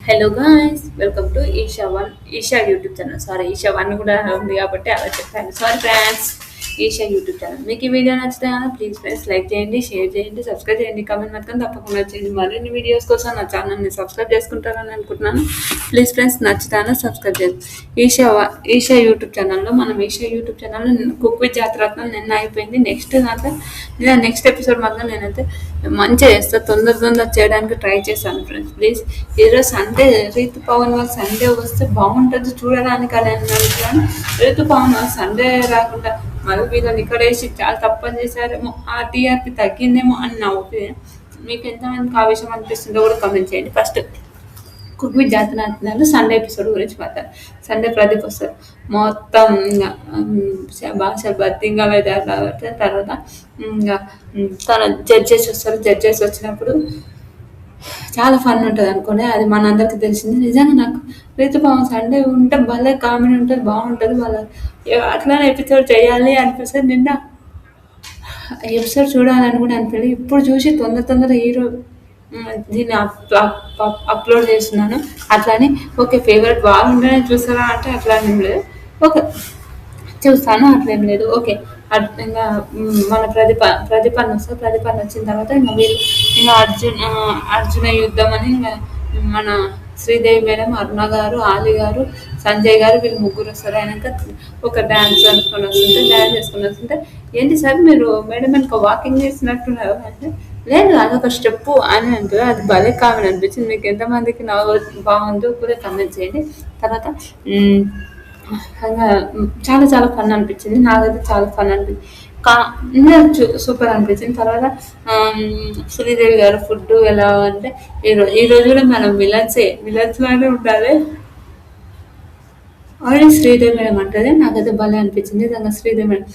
Hello guys, welcome to Eesha YouTube channel. Sorry, Eesha one కూడా ఉంది కాబట్టి అలా చెప్పాను. Sorry friends, Eesha YouTube channel. మీకు ఈ వీడియో నచ్చితే ప్లీజ్ ఫ్రెండ్స్ లైక్ చేయండి, షేర్ చేయండి, సబ్స్క్రైబ్ చేయండి, కామెంట్ మాత్రం తప్పకుండా చేయండి. మరిన్ని వీడియోస్ కోసం నా ఛానల్ని సబ్స్క్రైబ్ చేసుకుంటారని అనుకుంటున్నాను. ప్లీజ్ ఫ్రెండ్స్ నచ్చుతాను సబ్స్క్రైబ్ చేయండి. ఈషా యూట్యూబ్ ఛానల్లో ఈషా యూట్యూబ్ ఛానల్లో కుక్ విత్ జాతరత్నం నిన్న అయిపోయింది. నెక్స్ట్ ఎపిసోడ్ మాత్రం నేనైతే మంచిగా చేస్తాను. తొందర చేయడానికి ట్రై చేశాను ఫ్రెండ్స్. ప్లీజ్ ఈరోజు సండే రీతు పవన్ వాళ్ళు సండే వస్తే బాగుంటుంది చూడడానికి అని అనుకున్నాను. రీతు పవన్ వాళ్ళు సండే రాకుండా మళ్ళీ వీళ్ళని ఇక్కడ వేసి చాలా తప్పని చేశారేమో, ఆ టీఆర్పీ తగ్గిందేమో అని నా ఒపీనియన్. మీకు ఎంతమందికి ఆ విషయం అనిపిస్తుందో కూడా కమెంట్ చేయండి. First cook with Jathi Ratnalu Sunday episode గురించి మాట్లాడారు. సండే ప్రదీప్ వస్తారు, మొత్తం ఇంకా భాష బతింగా వేదారు. తర్వాత ఇంకా తన జడ్జెస్ వస్తారు. జడ్జెస్ వచ్చినప్పుడు చాలా ఫన్ ఉంటుంది అనుకోండి. అది మనందరికీ తెలిసింది. నిజంగా నాకు రీతుపవన్ సండే ఉంటే భలే కామెడీ ఉంటుంది, బాగుంటుంది. వాళ్ళ అట్లానే ఎపిసోడ్ చేయాలి అనిపిస్తుంది. నిన్న ఎపిసోడ్ చూడాలని కూడా అనిపించలేదు. ఇప్పుడు చూసి తొందర హీరో దీన్ని అప్లోడ్ చేస్తున్నాను. అట్లానే ఓకే ఫేవరెట్ బాగుంటేనే చూస్తారా అంటే అట్లా ఏం లేదు. ఓకే చూస్తాను, అట్లేం లేదు. ఓకే ఇంకా మన ప్రదీపాన్ని వస్తారు. ప్రదీపాన్ని వచ్చిన తర్వాత ఇంకా వీళ్ళు ఇంకా అర్జున యుద్ధం అని ఇంకా మన శ్రీదేవి మేడం, అరుణ గారు, ఆలి గారు, సంజయ్ గారు వీళ్ళు ముగ్గురు వస్తారు. అయినాక ఒక డ్యాన్స్ చేసుకొని వస్తుంటే ఏంటి సార్ మీరు మేడం వెనక వాకింగ్ చేస్తున్నట్టున్నారు అంటే, లేదు అదొక స్టెప్ అని అంటారు. అది భలే కామెంట్ అనిపించింది. మీకు ఎంతమందికి నవ్వు బాగుందో కూడా కమెంట్ చేయండి. తర్వాత ఇంకా చాలా ఫన్ అనిపించింది. నాకైతే చాలా ఫన్ అనిపించింది. సూపర్ అనిపించింది. తర్వాత శ్రీదేవి గారు ఫుడ్ ఎలా అంటే ఈ రోజు కూడా మనం విలన్స్ లానే ఉండాలి ఆల్రెడీ శ్రీదేవి మేడం అంటది. నాకైతే భలే అనిపించింది నిజంగా. శ్రీదేవి మేడం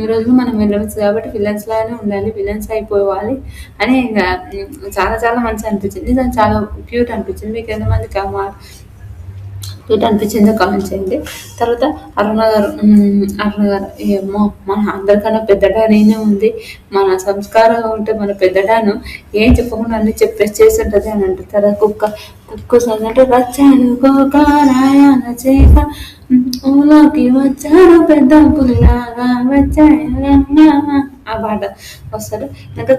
ఈ రోజు మనం విలన్స్ కాబట్టి విలన్స్ లానే ఉండాలి, విలన్స్ అయిపోవాలి అని ఇంకా చాలా మంచిగా అనిపించింది. నిజంగా చాలా క్యూట్ అనిపించింది. మీకు ఎంతమందికి క్యూట్ అనిపించిందో కామెంట్ చేయండి. తర్వాత అరుణ గారు ఏమో మన అందరికన్నా పెద్ద డానేనే ఉంది, మన సంస్కారం ఉంటే మన పెద్ద డాను ఏం చెప్పకుండా అన్ని చెప్పేసి చేసి ఉంటుంది అని అంటారు. తర్వాత కుక్క అంటే వచ్చాడు కోకారాయన చేక ఊలోకి వచ్చాడు పెద్ద పులిలాగా వచ్చాడు ఆ పాట వస్తారు. ఇంకా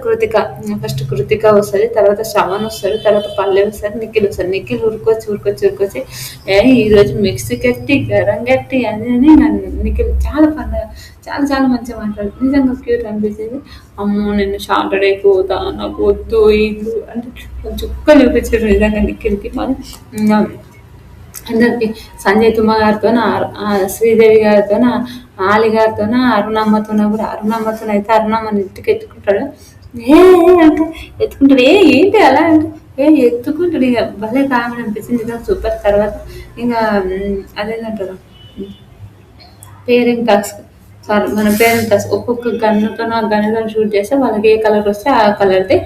ఫస్ట్ కృతిక వస్తుంది, తర్వాత శ్రవణ్ వస్తారు, తర్వాత పల్లె వస్తారు, నిఖిల్ వస్తారు. నిఖిల్ ఊరుకొచ్చి ఈరోజు మిక్సీ గట్టి గరం గట్టి అని నిఖిల్ చాలా మంచిగా మాట్లాడుతుంది. నిజంగా క్యూట్ అనిపించింది. అమ్మో నేను సాటర్డే పోతా, నాకు వద్దు ఇల్లు అంటే చుక్క చూపించారు నిజంగా నిఖిల్కి. మరి అందరికి సంజయ్ తుమ్మ గారితో, శ్రీదేవి గారితో, ఆలి గారితో, అరుణమ్మతో కూడా. అరుణమ్మతో అయితే అరుణమ్మని ఇంటికి ఎత్తుకుంటాడు. అంటే ఎత్తుకుంటాడు. ఏంటి అలా అంటే ఎత్తుకుంటాడు. ఇక భలే కామెడీ అనిపించింది. ఇక సూపర్. తర్వాత ఇంకా అదేంటంటారు పేరెంట్ టాస్క్. సారీ, మన పేరెంట్ టాస్క్. ఒక్కొక్క గన్నుతో షూట్ చేస్తే వాళ్ళకి ఏ కలర్ వస్తే ఆ కలర్ది.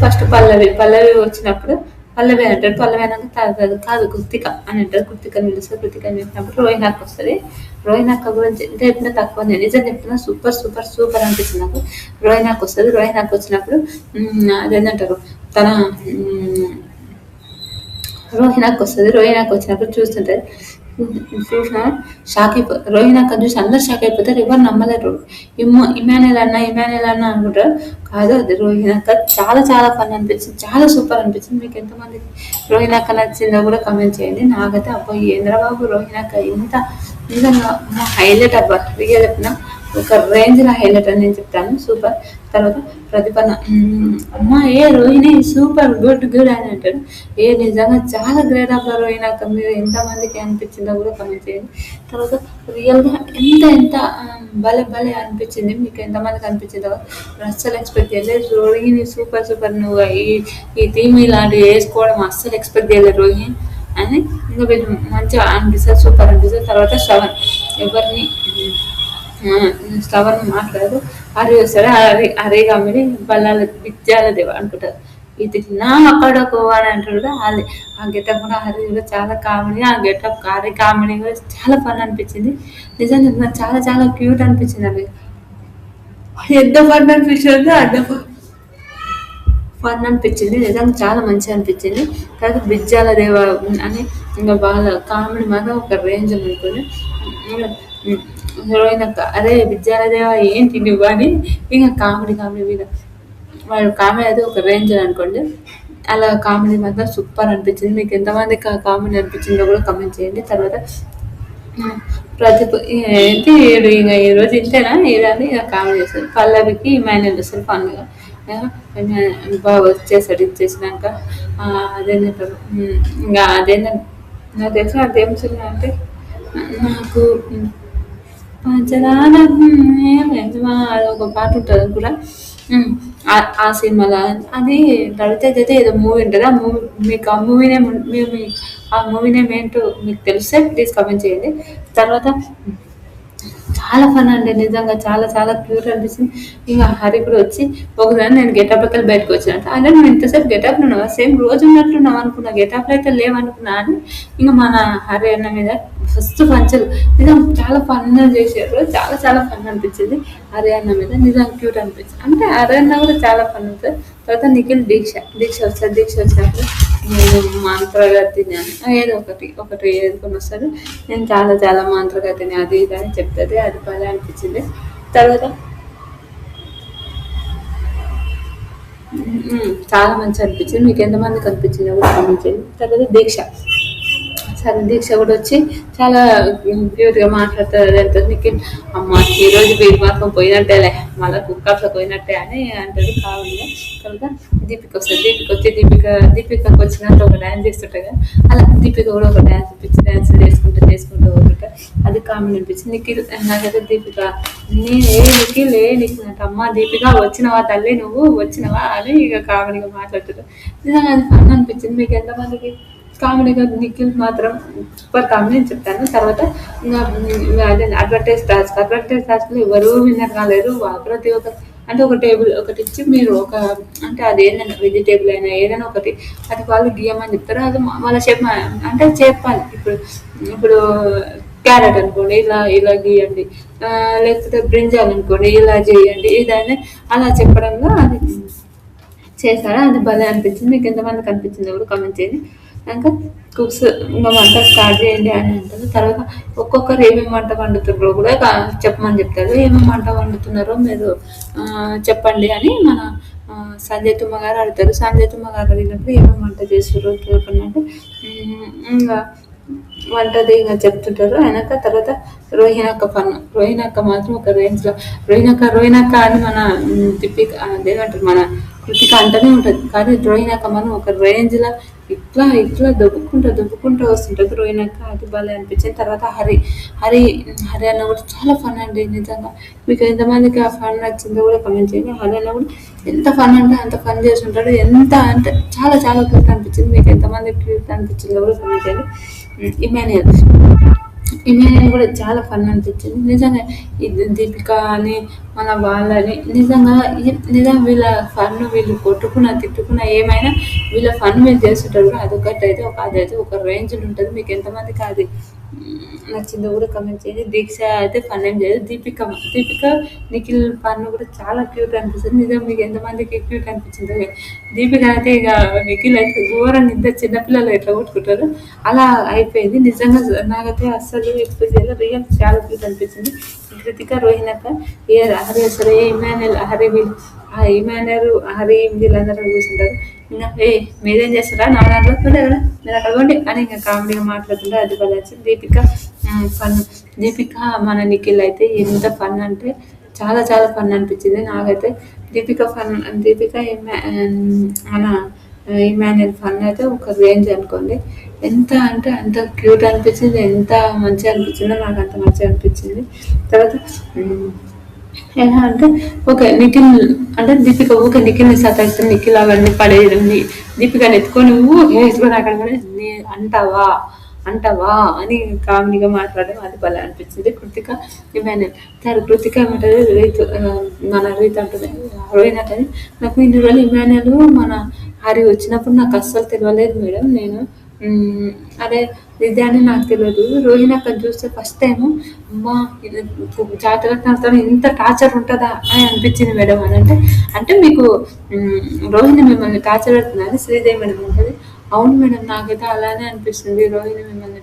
ఫస్ట్ పల్లవి వచ్చినప్పుడు పల్లవి అంటాడు. పల్లవి అయినాక కాదు కృతిక అని అంటారు. కృతికని పిలుస్తారు. కృతికని పిలిచినప్పుడు రోహిణాకి వస్తుంది. రోహిణాక్క గురించి ఎంత చెప్పినా తక్కువ, నేను నిజం చెప్తున్నా. సూపర్ అనిపిస్తుంది నాకు. రోహిణాకి వస్తుంది. రోహిణాకి వచ్చినప్పుడు అదేంటంటారు తన రోహిణాకి వస్తుంది. రోహిణాకి వచ్చినప్పుడు చూస్తుంటుంది. చూసిన షాక్ అయిపోతారు. రోహిణాక్క చూసి అందరు షాక్ అయిపోతారు. ఎవరు నమ్మలేరు. ఇమాన్యుల్ అన్న అనుకుంటారు. కాదు, అది రోహిణాక్క. చాలా ఫన్ అనిపించింది. చాలా సూపర్ అనిపించింది. మీకు ఎంతమందికి రోహిణాక్క నచ్చిందో కూడా కమెంట్ చేయండి. నాకైతే అబ్బాయి ఏంద్రబాబు రోహిణాక్క ఇంత నిజంగా హైలైట్ అబ్బా. రియల్ చెప్పిన ఒక రేంజ్లో హైలైట్ అని నేను చెప్తాను. సూపర్. తర్వాత ప్రతిపన్న అమ్మ రోహిణి సూపర్ గుడ్ అని అంటాడు. నిజంగా చాలా గ్రేట్ అబ్బా రోహిణాక్క. మీరు ఎంతమందికి అనిపించిందో కూడా కమెంట్ చేయండి. తర్వాత రియల్గా ఎంత భలే అనిపించింది. మీకు ఎంతమందికి అనిపించిందో అస్సలు ఎక్స్పెక్ట్ చేయలేదు. రోహిణి సూపర్. నువ్వు ఈ థీమ్ ఇలాంటివి వేసుకోవడం అస్సలు ఎక్స్పెక్ట్ చేయలేదు రోహిణి అని. ఇంకా వీళ్ళు మంచిగా అనిపిస్తుంది. సూపర్ అనిపిస్తుంది. తర్వాత ఎవరిని శ్రవణ్ మాట్లాడదు. హరి వస్తాడు. హరి కమ్మిడి బల్లాల విద్యాల దేవ అనుకుంటారు. ఇది నా అక్కడకు అని అంటాడు. అది ఆ గెటప్ కూడా హరి కూడా చాలా కామెడీ. ఆ గెటప్ హరి కామెడీ కూడా చాలా ఫన్ అనిపించింది. నిజంగా నాకు చాలా క్యూట్ అనిపించింది. అది ఎంత ఫన్ అనిపించిందో అంత ఫన్ అనిపించింది. నిజంగా చాలా మంచిగా అనిపించింది. తర్వాత బిజ్జాల దేవ అని ఇంకా వాళ్ళ కామెడీ మాత్రం ఒక రేంజ్ అనుకోని ఇంకా హీరోయిన్ అక్క అరే బిజ్జాల దేవ ఏంటి నువ్వు అని ఇంకా కామెడీ కామెడీ మీద వాళ్ళు కామెడీ అయితే ఒక రేంజ్ అనుకోండి. అలా కామెడీ మాత్రం సూపర్ అనిపించింది. మీకు ఎంతమందికి ఆ కామెడీ అనిపించిందో కూడా కమెంట్ చేయండి. తర్వాత ప్రతి ఏంటి ఈడు ఇక ఈరోజు ఇంతేనా ఈడని ఇక కామెడీ చేస్తారు. పల్లవికి ఇమాన్యుల్ వస్తారు ఫన్గా బాగా వచ్చేసాడు ఇచ్చేసినాక అదేంటారు ఇంకా అదేంటంటే నాకు తెలిసిన అదేం సినిమా అంటే నాకు పంచదార అది ఒక పాట ఉంటుంది అది కూడా ఆ సినిమాలో అది రవితేజ అయితే ఏదో మూవీ ఉంటుంది. ఆ మూవీ మీకు ఆ మూవీ నేమ్ ఆ మూవీ నేమ్ ఏంటో మీకు తెలిస్తే ప్లీజ్ కమెంట్ చేయండి. తర్వాత చాలా ఫన్ అండి నిజంగా చాలా చాలా క్యూట్ అనిపిస్తుంది. ఇంకా హరి కూడా వచ్చి ఒకసారి నేను గెటప్లోకి వెళ్ళి బయటకు వచ్చినట్టు అంటే నువ్వు ఇంతసేపు గెటప్లో ఉన్నావా సేమ్ రోజు ఉన్నట్టున్నావు అనుకున్నా గెటప్లో అయితే లేవనుకున్నా అని ఇంకా మన హరి అన్న మీద ఫస్ట్ పంచలు నిజం చాలా ఫన్ చేశారు. చాలా చాలా ఫన్ అనిపించింది హరి అన్న మీద నిజం క్యూట్ అనిపించింది. అంటే హరి అన్న కూడా చాలా ఫన్ అవుతుంది. తర్వాత నిఖిల్ దీక్ష వస్తారు. దీక్ష వచ్చినప్పుడు నేను మంత్రగతిని అని ఏదో ఒకటి ఏదుకొని వస్తారు. నేను చాలా చాలా మంత్రగతిని అది ఇది అని చెప్తుంది. అది బాగా అనిపించింది. తర్వాత చాలా మంచిగా అనిపించింది. మీకు ఎంతమందికి అనిపించిందో కూడా కామెంట్ చేయండి. తర్వాత సరే దీక్ష కూడా వచ్చి చాలా క్యూట్గా మాట్లాడుతుంది. అంటే నీకు అమ్మ ఈరోజు వీడి మాత్రం పోయినట్టేలే మళ్ళీ కుక్కర్లో పోయినట్టే అని అంటది కావాలి. తర్వాత దీపిక వస్తుంది. దీపికకి వచ్చినట్టు ఒక డ్యాన్స్ చేస్తుంటా కదా అలా దీపిక కూడా ఒక డ్యాన్స్ పిచ్చి డ్యాన్స్ చేసుకుంటూ పోతుంటా అది కామెడీ అనిపించింది. నిఖిల్ నాకైతే దీపిక నిఖిల్ అంటే అమ్మ దీపిక వచ్చినవా తల్లి నువ్వు వచ్చినవా అని ఇక కామెడీగా మాట్లాడుతుంటా నిజంగా అది ఫన్ అనిపించింది. మీకు ఎంతమందికి కామెడీగా నిఖిల్ మాత్రం సూపర్ కామెడీ అని చెప్తాను. తర్వాత ఇంకా అదే అడ్వర్టైజ్ టాస్క్లో ఎవరు విన్నర్ కాలేరు. ప్రతి ఒక్క అంటే ఒక టేబుల్ ఒకటి ఇచ్చి మీరు ఒక అంటే అది ఏదైనా వెజిటేబుల్ అయినా ఏదైనా ఒకటి అది వాళ్ళు గీయమని చెప్తారు. అది మళ్ళీ అంటే చెప్పాలి. ఇప్పుడు క్యారెట్ అనుకోండి ఇలా గీయండి లేకపోతే బ్రింజాల్ అనుకోండి ఇలా చేయండి ఇదైనా అలా చెప్పడంలో అది చేశారా అది భలే అనిపించింది. మీకు ఎంతమందికి అనిపించిందో కూడా కామెంట్ చేయండి. ఇంకా కుక్స్ ఇంకా వంట స్టార్ట్ చేయండి అని అంటారు. తర్వాత ఒక్కొక్కరు ఏమేమి వంట వండుతున్నారో కూడా చెప్పమని చెప్తారు. ఏమేమి వంట వండుతున్నారో మీరు చెప్పండి అని మన సంజయ్ తుమ్మ గారు అడుగుతారు. సంజయ్ తుమ్మ గారు అడిగినప్పుడు ఏమేమి వంట చేస్తారో చెప్పండి అంటే ఇంకా వంటది ఇంకా చెప్తుంటారు. అయినాక తర్వాత రోహిణి అక్క మాత్రం ఒక రేంజ్లో రోహిణి అక్క అని మన దీపిక అదేమంటారు మన కృతిక అంటూనే ఉంటుంది. కానీ రోహిణి అక్క మనం ఒక రేంజ్లో ఇట్లా దొబ్బుకుంటూ వస్తుంటుంది రోహిణి అక్క అది బాగా అనిపించింది. తర్వాత హరి అన్న కూడా చాలా ఫన్ అండి నిజంగా. మీకు ఎంతమందికి ఆ ఫన్ నచ్చిందో కూడా కమెంట్ చేయండి. హరి అన్న కూడా ఎంత ఫన్ అంటే అంత ఫన్ చేస్తుంటాడు. ఎంత అంటే చాలా చాలా క్యూట్ అనిపించింది. మీకు ఎంతమందికి క్యూట్ అనిపించిందో కూడా కమెంట్ చేయండి. ఇమాన్యుల్ కూడా చాలా ఫన్ అనిపించింది నిజంగా. దీపిక అని మన వాళ్ళని నిజంగా వీళ్ళ ఫన్ వీళ్ళు కొట్టుకున్నా తిట్టుకున్నా ఏమైనా వీళ్ళ ఫన్ మీరు చేస్తుంటారు. అదైతే ఒక రేంజ్లో ఉంటుంది. మీకు ఎంతమందికి అది నచ్చిందో కూడా కమెంట్ చేయండి. దీక్ష అయితే ఫన్ ఏం చేయదు. దీపిక నిఖిల్ ఫన్ కూడా చాలా క్యూట్ అనిపిస్తుంది. నిజంగా మీకు ఎంతమందికి క్యూట్ అనిపించిందో. దీపిక అయితే ఇక నిఖిల్ అయితే ఘోరంగా ఇద్దరు చిన్నపిల్లలు ఎట్లా కొట్టుకుంటారు అలా అయిపోయింది. నిజంగా నాకైతే అస్సలు ఎక్స్పెక్ట్ చేయలేదు. రియల్ చాలా క్యూట్ అనిపించింది. కృతిక రోహిణి అక్క హరి అసలు ఇమాన్యుల్ హరి వీళ్ళందరూ కూర్చుంటారు. ఇంకా మీరేం చేస్తారా నా దాంట్లో కదా మీరు అక్కడ పోండి అని ఇంకా కామెడీగా మాట్లాడుతుంటారు. అది బాగా నచ్చింది. దీపిక మన నిఖిల్ అయితే ఎంత ఫన్ అంటే చాలా చాలా ఫన్ అనిపించింది నాకైతే. దీపిక మన ఇమాన్యుల్ ఫన్ అయితే ఒక రేంజ్ అనుకోండి. ఎంత అంటే అంత క్యూట్ అనిపించింది. ఎంత మంచిగా అనిపించిందో నాకు అంత మంచిగా అనిపించింది. తర్వాత ఎలా అంటే నిఖిల్ అంటే దీపిక నిఖిల్ని సతాయిస్తుంది. నిఖిల్ అవన్నీ పడేయడం దీపికని ఎత్తుకొని వేసుకొని అక్కడ అంటావా అని కామెడీగా మాట్లాడడం అది భలే అనిపించింది. కృతిక ఇమాన్యుల్ కృతిక ఏమంటారు మన రీతి అంటుంది రోహిణి అంటే నాకు ఇన్ని రోజులు ఇమాన్యుల్ మన హరి వచ్చినప్పుడు నాకు అస్సలు తెలియలేదు మేడం. నేను హ్మ్. అదే ఇదే అని నాకు తెలవదు. రోహిణి అక్కని చూస్తే ఫస్ట్ టైము అమ్మా! ఇది జాతరతతో ఇంత టార్చర్ ఉంటదా అని అనిపించింది మేడం అనంటే, అంటే మీకు రోహిణి మిమ్మల్ని టార్చర్ పెడుతుందని శ్రీదేవి మేడం అంటది. అవును మేడం నాకైతే అలానే అనిపిస్తుంది. రోహిణి మిమ్మల్ని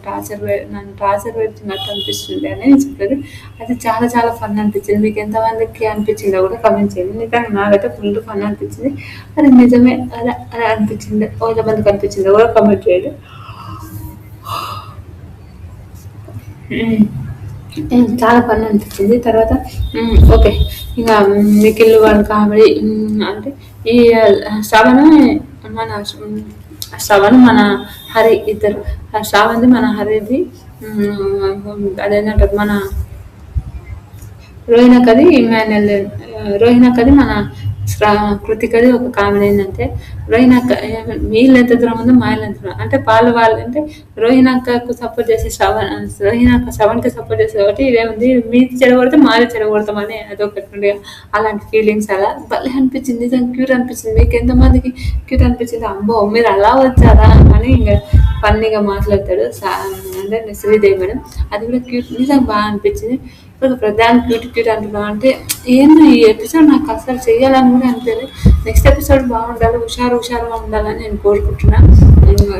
నన్ను టార్చర్ పెడుతున్నట్టు అనిపిస్తుంది అని చెప్పారు. అది చాలా చాలా ఫన్ అనిపించింది. మీకు ఎంతమందికి అనిపించిందో కూడా కామెంట్ చేయండి. నిజంగా నాకైతే ఫుల్ ఫన్ అనిపించింది. అది నిజమే అలా అనిపించింది. ఎంతమందికి అనిపించిందో కూడా కామెంట్ చేయండి. హ్మ్. చాలా ఫన్ అనిపించింది. తర్వాత ఓకే. ఇక నిఖిల్ వాళ్ళ కామెడీ అంటే ఈ శ్రవణ్ మన శ్రవణ్ మన హరి ఇద్దరు శ్రావణ్‌ది మన హరిది అదేంటంటారు మన రోహిణకది ఇమాన్యుయల్ రోహిణకది మన శ్రా కృతికది ఒక కామెడీ ఏంటంటే రోహిణక్క వీళ్ళు ఎంత దూరం ఉందో మా ఇల్లు ఎంత దూరం అంటే వాళ్ళు అంటే రోహిణక్కకు సపోర్ట్ చేసే రోహిణక్క శ్రవణ్కి సపోర్ట్ చేసే కాబట్టి ఇదేముంది మీది చెడగొడితే మాది చెడగొడతామని అదొకటి ఉండే అలాంటి ఫీలింగ్స్ అలా భలే అనిపించింది నిజంగా క్యూట్ అనిపించింది మీకు ఎంతమందికి క్యూట్ అనిపించింది అమ్మో మీరు అలా వచ్చారా అని ఇంకా ఫన్నీగా మాట్లాడతాడు అంటే శ్రీదేవి మేడం అది కూడా క్యూట్ నిజంగా బాగా అనిపించింది ఇప్పుడు ప్రధాన క్యూట్ క్యూట్ అంటున్నాం అంటే ఏంది ఈ ఎపిసోడ్ నాకు అసలు చేయాలని కూడా అనిపించలేదు నెక్స్ట్ ఎపిసోడ్ బాగుండాలి హుషారుగా ఉండాలని నేను కోరుకుంటున్నాను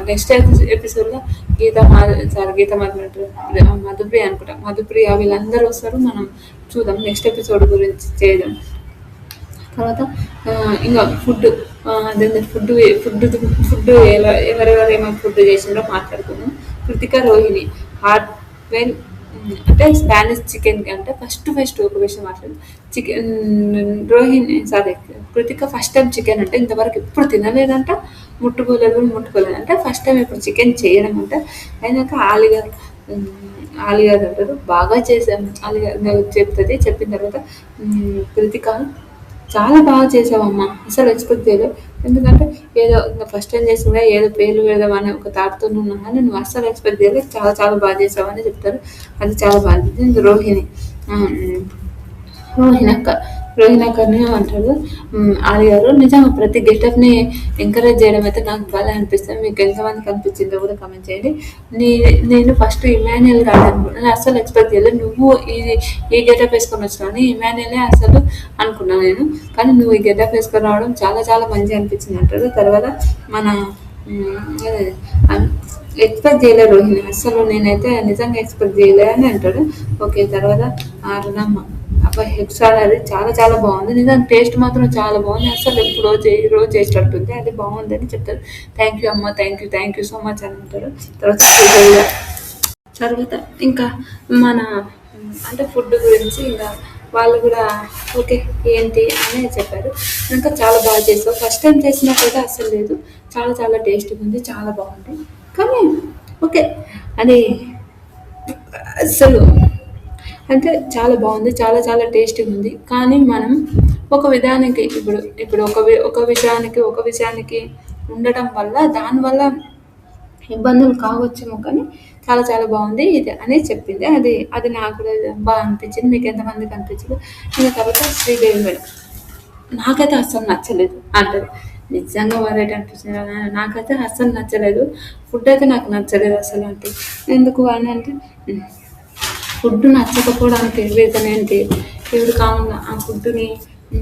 నెక్స్ట్ ఎపిసోడ్లో గీత మధుప్రియ అనుకుంటా మధుప్రియ వీళ్ళందరూ వస్తారు మనం చూద్దాం నెక్స్ట్ ఎపిసోడ్ గురించి చేద్దాం తర్వాత ఇంకా అదే ఫుడ్ ఫుడ్ ఎవరెవరు ఏమైనా ఫుడ్ చేసిండ్రో మాట్లాడుకుందాం కృతిక రోహిణి హార్ట్ వెల్ అంటే స్పానిష్ చికెన్ అంటే ఫస్ట్ ఒక విషయం మాట్లాడు chicken Rohini sorry Krittika first time chicken అంటే ఇంతవరకు ఎప్పుడు తినలేదంట ముట్టుకోలేదు అంటే ఫస్ట్ టైం ఇప్పుడు చికెన్ చేయడం అంటే అయినాక ఆలిగారు అంటారు బాగా చేసాం ఆలిగారు చెప్తుంది చెప్పిన తర్వాత కృతిక చాలా బాగా చేసావమ్మా అసలు ఎక్స్పెక్ట్ చేయలేదు ఎందుకంటే ఏదో ఇంకా ఫస్ట్ టైం చేసిందా ఏదో పేర్లు పెడదాం అనే ఒక థాట్‌తో ఉన్నాను కానీ నువ్వు అస్సలు ఎక్స్పెక్ట్ చేయలేదు చాలా చాలా బాగా చేసావని చెప్తారు అది చాలా బాగా అనిపించింది రోహిణి రోహిణక్క రోహిణక్కని అంటాడు ఆలి గారు నిజంగా ప్రతి గెటప్‌ని ఎంకరేజ్ చేయడం అయితే నాకు భలే అనిపిస్తుంది మీకు ఎంతమందికి అనిపించిందో కూడా కామెంట్ చేయండి నేను ఫస్ట్ ఇమాన్యుయల్ గాడు అనుకున్నాను అస్సలు ఎక్స్పెక్ట్ చేయలేదు నువ్వు ఈ గెటప్ వేసుకొని వచ్చినావు ఇమాన్యుయలే అసలు అనుకున్నాను నేను కానీ నువ్వు ఈ గెటప్ వేసుకొని రావడం చాలా చాలా మంచిగా అనిపించింది అంటాడు తర్వాత మన ఎక్స్పెక్ట్ చేయలేదు రోహిణి అస్సలు నేనైతే నిజంగా ఎక్స్పెక్ట్ చేయలేదు అని అంటాడు ఓకే తర్వాత అరుణమ్మ అబ్బా హెక్సాల్ అది చాలా చాలా బాగుంది నిజంగా టేస్ట్ మాత్రం చాలా బాగుంది అసలు ఎప్పుడు రోజు చేసేటట్టుంది అది బాగుంది అని చెప్తారు థ్యాంక్ యూ అమ్మ థ్యాంక్ యూ సో మచ్ అని అంటారు తర్వాత శ్రీదేవి తర్వాత ఇంకా మన అంటే ఫుడ్ గురించి ఇంకా వాళ్ళు కూడా ఓకే ఏంటి అని చెప్పారు ఇంకా చాలా బాగా చేసావు ఫస్ట్ టైం చేసినట్టయితే అస్సలు లేదు చాలా చాలా టేస్టీగా ఉంది చాలా బాగుంది కానీ ఓకే అది అస్సలు అంటే చాలా బాగుంది చాలా చాలా టేస్టీగా ఉంది కానీ మనం ఒక విధానికి ఇప్పుడు ఒక విషయానికి ఉండటం వల్ల దానివల్ల ఇబ్బందులు కావచ్చేమో కానీ చాలా చాలా బాగుంది ఇది అని చెప్పింది అది నాకు కూడా బాగా అనిపించింది మీకు ఎంతమందికి అనిపించింది ఇంకా తర్వాత శ్రీదేవి మేడం నాకైతే అస్సలు నచ్చలేదు అంటది నిజంగా వెరైటీ అనిపించింది నాకైతే అస్సలు నచ్చలేదు ఫుడ్ అయితే నాకు నచ్చలేదు అసలు అంటే ఎందుకు అని అంటే ఫుడ్ నచ్చకపోవడానికి రీజన్ ఏంటి ఇప్పుడు కామన్గా ఆ ఫుడ్ని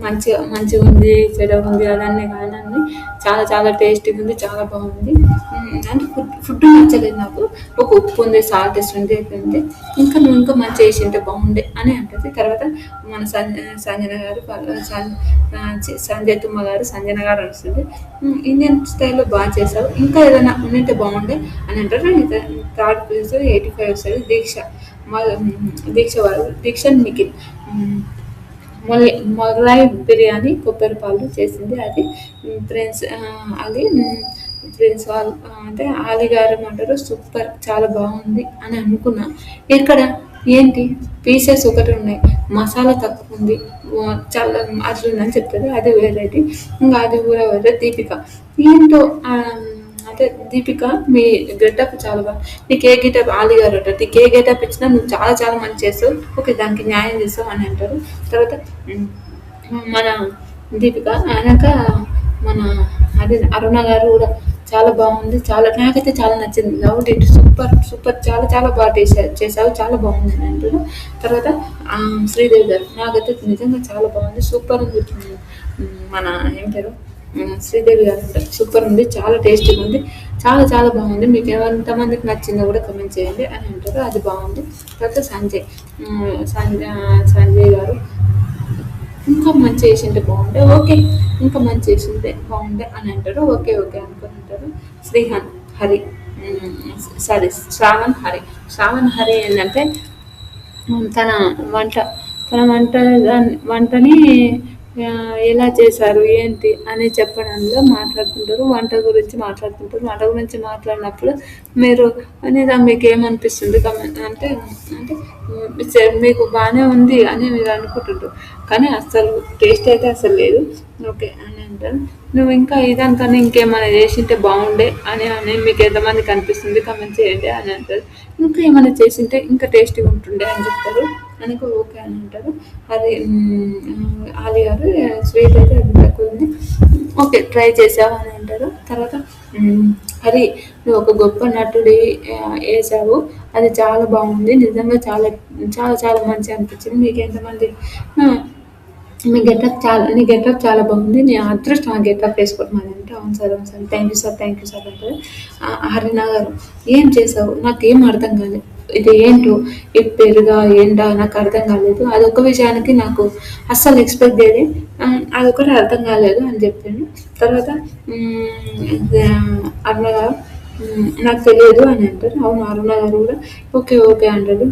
మంచిగా ఉంది చెడగా ఉంది అదన్నీ కాదని చాలా చాలా టేస్టీగా ఉంది చాలా బాగుంది అంటే ఫుడ్ నచ్చలేదు నాకు ఒక ఉప్పు ఉంది సాల్ట్ ఉంది ఉంది ఇంకా నువ్వు ఇంకా మంచిగా చేసి ఉంటే బాగుండే అని అంటుంది తర్వాత మన సంజన గారు సంజయ్ తుమ్మ గారు సంజన గారు వస్తుంది ఇండియన్ స్టైల్లో బాగా చేశావు ఇంకా ఏదైనా ఉండింటే బాగుండే అని అంటారు థర్డ్ ప్లేస్ 85 వస్తుంది దీక్ష నిఖిల్ మొగలాయి బిర్యానీ కొబ్బరి పాలు చేసింది అది ఫ్రెండ్స్ అది ఫ్రెండ్స్ వాళ్ళు అంటే ఆలి గారు అంటారు సూపర్ చాలా బాగుంది అని అనుకున్నా ఇక్కడ ఏంటి పీసెస్ ఒకటి ఉన్నాయి మసాలా తక్కువ ఉంది చాలా అట్లుందని చెప్తుంది అది వెరైటీ ఇంకా అది కూడా వేరే దీపిక ఏంటో అంటే దీపిక మీ గెటప్ చాలా బాగా నీకు ఏ గెటప్ ఆలి గారు అంటారు నీకు ఏ గెటప్ ఇచ్చినా నువ్వు చాలా చాలా మంచి చేస్తావు ఓకే దానికి న్యాయం చేస్తావు అని అంటారు తర్వాత మన దీపిక ఆయనక మన అదే అరుణ గారు కూడా చాలా బాగుంది, చాలా నాకైతే చాలా నచ్చింది. లవ్ ఇట్, సూపర్ సూపర్, చాలా చాలా బాగా చేసావు, చాలా బాగుంది అని అంటారు. తర్వాత శ్రీదేవి గారు నాకైతే నిజంగా చాలా బాగుంది, సూపర్ ఉంది. మన ఏం పేరు శ్రీదేవి గారు అంటారు, సూపర్ ఉంది, చాలా టేస్టీగా ఉంది, చాలా చాలా బాగుంది, మీకు ఎంతమందికి నచ్చిందో కూడా కమెంట్ చేయండి అని అంటారు. అది బాగుంది. తర్వాత సంజయ్ గారు ఇంకా మంచి చేసింటే బాగుండే, ఓకే, ఇంకా మంచి చేసింటే బాగుండే అని అంటారు. ఓకే ఓకే అనుకుని అంటారు. శ్రీహాన్ హరి, సారీ శ్రావణ్ హరి ఏంటంటే తన వంట తన వంటని ఎలా చేశారు ఏంటి అని చెప్పడంలో మాట్లాడుతుంటారు. వంట గురించి మాట్లాడినప్పుడు మీరు అనేది మీకు ఏమనిపిస్తుంది కమెంట్ అంటే అంటే మీకు బాగానే ఉంది అని మీరు అనుకుంటుంటారు, కానీ అస్సలు టేస్ట్ అయితే అసలు లేదు. ఓకే అని అంటారు. నువ్వు ఇంకా ఇదానికన్నా ఇంకేమైనా చేసింటే బాగుండే అని మీకు ఎంతమందికి అనిపిస్తుంది కమెంట్ చేయండి అని అంటారు. ఇంకా ఏమైనా చేసింటే ఇంకా టేస్టీగా ఉంటుండే అని చెప్తారు. అనుకో ఓకే అని అంటారు. అది ఆలి గారు స్వీట్ అయితే అది తక్కువ ఉంది, ఓకే ట్రై చేసావు అని అంటారు. తర్వాత హరి, నువ్వు ఒక గొప్ప నటుడి వేసావు, అది చాలా బాగుంది, నిజంగా చాలా చాలా చాలా మంచిగా అనిపించింది. మీకు ఎంతమంది నీ గెటప్ చాలా బాగుంది, నీ అదృష్టం ఆ గెటప్ వేసుకోవడం అంటే అవును సార్ థ్యాంక్ యూ సార్ అంటారు. హరినా గారు, ఏం చేసావు నాకేం అర్థం కాలేదు, ఇది ఏంటో ఇది పెరుగా ఏంటా నాకు అర్థం కాలేదు, అదొక విషయానికి నాకు అస్సలు ఎక్స్పెక్ట్ చేయలేదు, అదొకటి అర్థం కాలేదు అని చెప్పాను. తర్వాత అరుణ గారు, నాకు తెలియదు అని అంటారు. అవును అరుణ గారు కూడా ఓకే ఓకే అంటారు.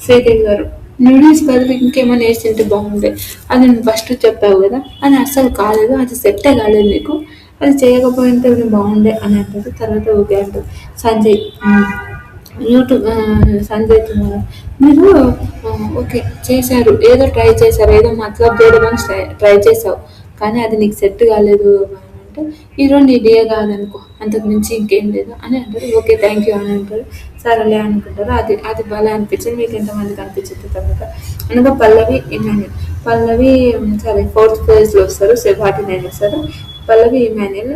శ్రీదేవి గారు, నూడిల్స్ బదులు ఇంకేమైనా వేసి తింటే బాగుండే, అది నువ్వు ఫస్ట్ చెప్పావు కదా, అది అస్సలు కాలేదు, అది సెట్టే కాలేదు నీకు, అది చేయకపోయింటే బాగుండే అని అంటారు. తర్వాత ఓకే అంటారు. సంజయ్ యూట్యూబ్ సంజయ్ కుమార్, మీరు ఓకే చేశారు, ఏదో ట్రై చేశారు, ఏదో మతలబ్ చేయడం ట్రై చేసావు, కానీ అది నీకు సెట్ కాలేదు అంటే ఈరోజు నీ డే కాదనుకో, అంతకు మించి ఇంకేం లేదు అని అంటారు. ఓకే థ్యాంక్ యూ అని అంటారు. సరేలే అనుకుంటారు. అది బాగా అనిపించింది. మీకు ఎంతమందికి అనిపించింది తర్వాత అనగా పల్లవి సరే 4th ప్లేస్లో వస్తారు, సెబాటి నేను వస్తారు. పల్లవి ఇమాన్యుయల్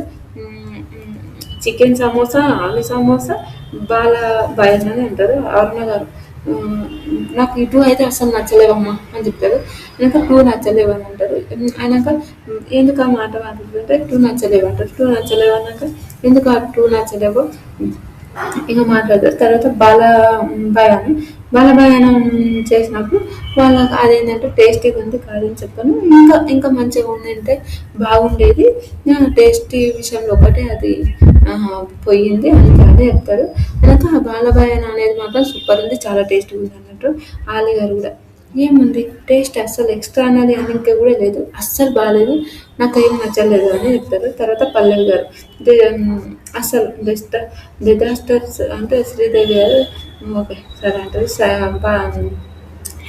చికెన్ సమోసా, ఆలు సమోసా, బాలబాయ్ అని అంటారు. అరుణ గారు, నాకు ఇటు అయితే అసలు నచ్చలేవమ్మా అని చెప్తారు. ఇంకా 2 నచ్చలేవు అని అంటారు. అయినాక ఎందుకు ఆ మాట మాట్లాడుతుంటే 2 నచ్చలేవు అంటారు. 2 నచ్చలేవు అన్నాక ఎందుకు ఆ 2 నచ్చలేవు ఇంకా మాట్లాడతారు. తర్వాత బాలబాయ్ అని చేసినప్పుడు వాళ్ళకి అదేంటంటే టేస్టీగా ఉంది కాదని చెప్పాను, ఇంకా మంచిగా ఉంది అంటే బాగుండేది, టేస్టీ విషయంలో ఒకటే అది పోయింది అని అదే చెప్తారు. అలాగే ఆ బాలబాయ్ అనేది మాత్రం సూపర్ ఉంది, చాలా టేస్టీగా ఉంది అన్నట్టు. ఆలి గారు కూడా ఏముంది టేస్ట్ అస్సలు ఎక్స్ట్రా అన్నది ఇంకా కూడా లేదు, అస్సలు బాగాలేదు, నాకు ఏం నచ్చలేదు అని చెప్తారు. తర్వాత పల్లవి గారు, అసలు డిజాస్టర్స్ అంటే శ్రీదేవి గారు ఓకే సరే అంటారు.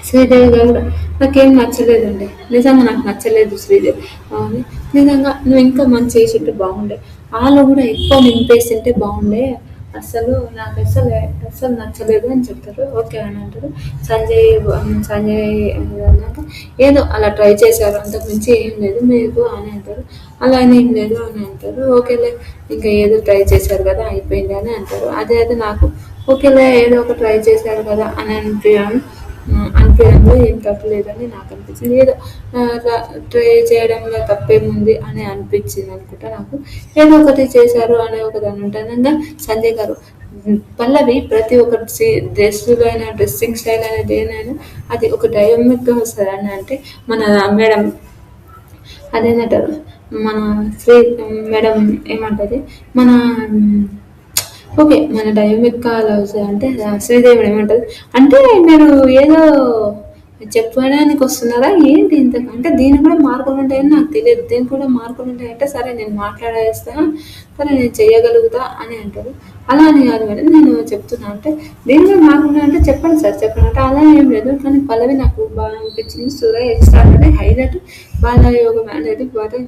శ్రీదేవి గారు కూడా నాకేం నచ్చలేదండి, నిజంగా నాకు నచ్చలేదు శ్రీదేవి, నిజంగా నువ్వు ఇంకా మంచి చేసింటే బాగుండే, వాళ్ళు కూడా ఎక్కువ నింపేసింటే బాగుండే, నాకు అస్సలు నచ్చలేదు అని చెప్తారు. ఓకే అని అంటారు. సంజయ్ అన్నాక ఏదో అలా ట్రై చేశారు, అంతకు మించి ఏం లేదు మీకు అని అంటారు. అలా ఏం లేదు అని అంటారు. ఓకేలే ఇంకా ఏదో ట్రై చేశారు కదా అయిపోయింది అని అంటారు. అదే నాకు ఓకేలే ఏదో ఒక ట్రై చేశారు కదా అని అనిపించడంలో ఏం తప్పు లేదని నాకు అనిపించింది, ఏదో ట్రై చేయడంలో తప్పేముంది అని అనిపించింది అనుకుంటా నాకు, ఏదో ఒకటి చేశారు అనే ఒక దాని ఉంటానంగా. సంజయ్ గారు, పల్లవి ప్రతి ఒక్కటి డ్రెస్సులు అయినా డ్రెస్సింగ్ స్టైల్ అయినా దేనైనా అది ఒక డైనమిక్గా వస్తుంది అని అంటే మన మేడం అదేంటారు, మన మేడం ఏమంటుంది, మన డైనమిక్ లవ్స్ అంటే శ్రీదేవి ఏమంటుంది అంటే మీరు ఏదో చెప్పడానికి వస్తున్నారా ఏంటి ఇంతకు అంటే దీనికి కూడా మార్కులు ఉంటాయని నాకు తెలియదు, దీనికి కూడా మార్కులు ఉంటాయంటే సరే నేను మాట్లాడేస్తాను, సరే నేను చేయగలుగుతా అని అంటారు. అలా అని కాదు మేడం నేను చెప్తున్నా అంటే దీనికి కూడా మార్కులు ఉన్నాయంటే చెప్పండి సార్ చెప్పండి అంటే అలా ఏం లేదు, కానీ పల్లవి నాకు బాగా అనిపించింది. సూర్య ఎక్స్ట్రా అనేది హైలైట్, బాలయోగం అనేది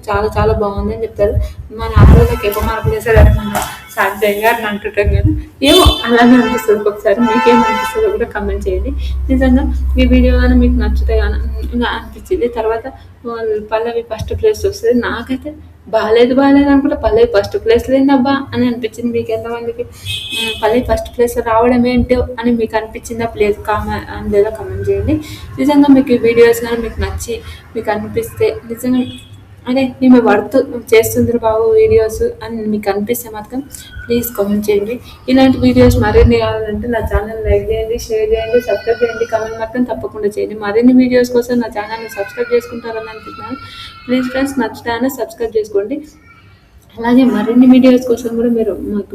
చాలా చాలా బాగుంది అని చెప్తారు. మన ఆడవాళ్ళకి ఎక్కువ మార్కులు వేసారు అని మనం సంజయ్ గారిని అంటుంటాం కదా, ఏమో అలాగే అనిపిస్తుంది ఒకసారి, మీకేమనిపిస్తుందో కూడా కమెంట్ చేయండి. నిజంగా ఈ వీడియో కానీ మీకు నచ్చుతాయి అని అనిపించింది. తర్వాత పల్లవి ఫస్ట్ ప్లేస్ వస్తుంది, నాకైతే బాలేదు బాలేదు అనుకుంటే పల్లవి ఫస్ట్ ప్లేస్‌లో ఏందబ్బా అని అనిపించింది మీకు ఎంతమందికి? పల్లవి ఫస్ట్ ప్లేస్‌లో రావడం ఏంటో అని మీకు అనిపించిందా? ప్లీజ్ అందులో కామెంట్ చేయండి. నిజంగా మీకు ఈ వీడియోస్ గాని మీకు నచ్చి మీకు అనిపిస్తే నిజంగా అరే ఈమె వర్త్ చేస్తుంది బాబు వీడియోస్ అని మీకు అనిపిస్తే మాత్రం ప్లీజ్ కామెంట్ చేయండి. ఇలాంటి వీడియోస్ మరిన్ని కావాలంటే నా ఛానల్ లైక్ చేయండి, షేర్ చేయండి, సబ్స్క్రైబ్ చేయండి, కామెంట్ మాత్రం తప్పకుండా చేయండి. మరిన్ని వీడియోస్ కోసం నా ఛానల్‌ని సబ్స్క్రైబ్ చేసుకుంటారని అనుకుంటున్నాను. ప్లీజ్ ఫ్రెండ్స్ నచ్చితే సబ్స్క్రైబ్ చేసుకోండి. అలాగే మరిన్ని వీడియోస్ కోసం కూడా మీరు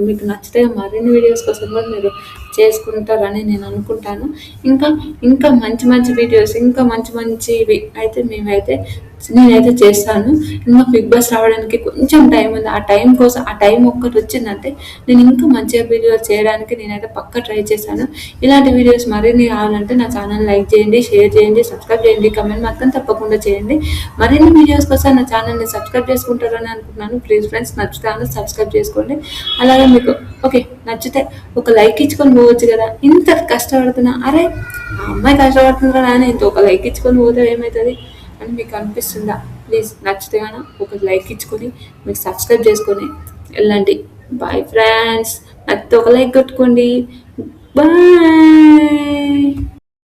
మీకు నచ్చితే మరిన్ని వీడియోస్ కోసం కూడా మీరు చేసుకుంటారని నేను అనుకుంటాను. ఇంకా ఇంకా మంచి మంచి వీడియోస్ ఇంకా మంచి మంచివి అయితే నేనైతే చేస్తాను. ఇంకా బిగ్ బాస్ రావడానికి కొంచెం టైం ఉంది. ఆ టైం కోసం ఆ టైం ఒక్కటి వచ్చిందంటే నేను ఇంకా మంచిగా వీడియోస్ చేయడానికి నేనైతే పక్కా ట్రై చేశాను. ఇలాంటి వీడియోస్ మరిన్ని కావాలంటే నా ఛానల్ లైక్ చేయండి, షేర్ చేయండి, సబ్స్క్రైబ్ చేయండి, కామెంట్ మాత్రం తప్పకుండా చేయండి. మరిన్ని వీడియోస్ కోసం నా ఛానల్ని సబ్స్క్రైబ్ చేసుకుంటారని అనుకుంటున్నాను. ప్లీజ్ ఫ్రెండ్స్ నచ్చుతాను సబ్స్క్రైబ్ చేసుకోండి. అలాగే మీకు ఓకే నచ్చితే ఒక లైక్ ఇచ్చుకొని పోవచ్చు కదా. ఇంత కష్టపడుతున్నా అరే ఆ అమ్మాయి కష్టపడుతుందా అని ఇంత ఒక లైక్ ఇచ్చుకొని పోతే ఏమవుతుంది అని మీకు అనిపిస్తుందా? ప్లీజ్ నచ్చితే కానీ ఒక లైక్ ఇచ్చుకొని మీకు సబ్స్క్రైబ్ చేసుకొని వెళ్ళండి. బాయ్ ఫ్రెండ్స్, నచ్చితే ఒక లైక్ కొట్టుకోండి. బాయ్.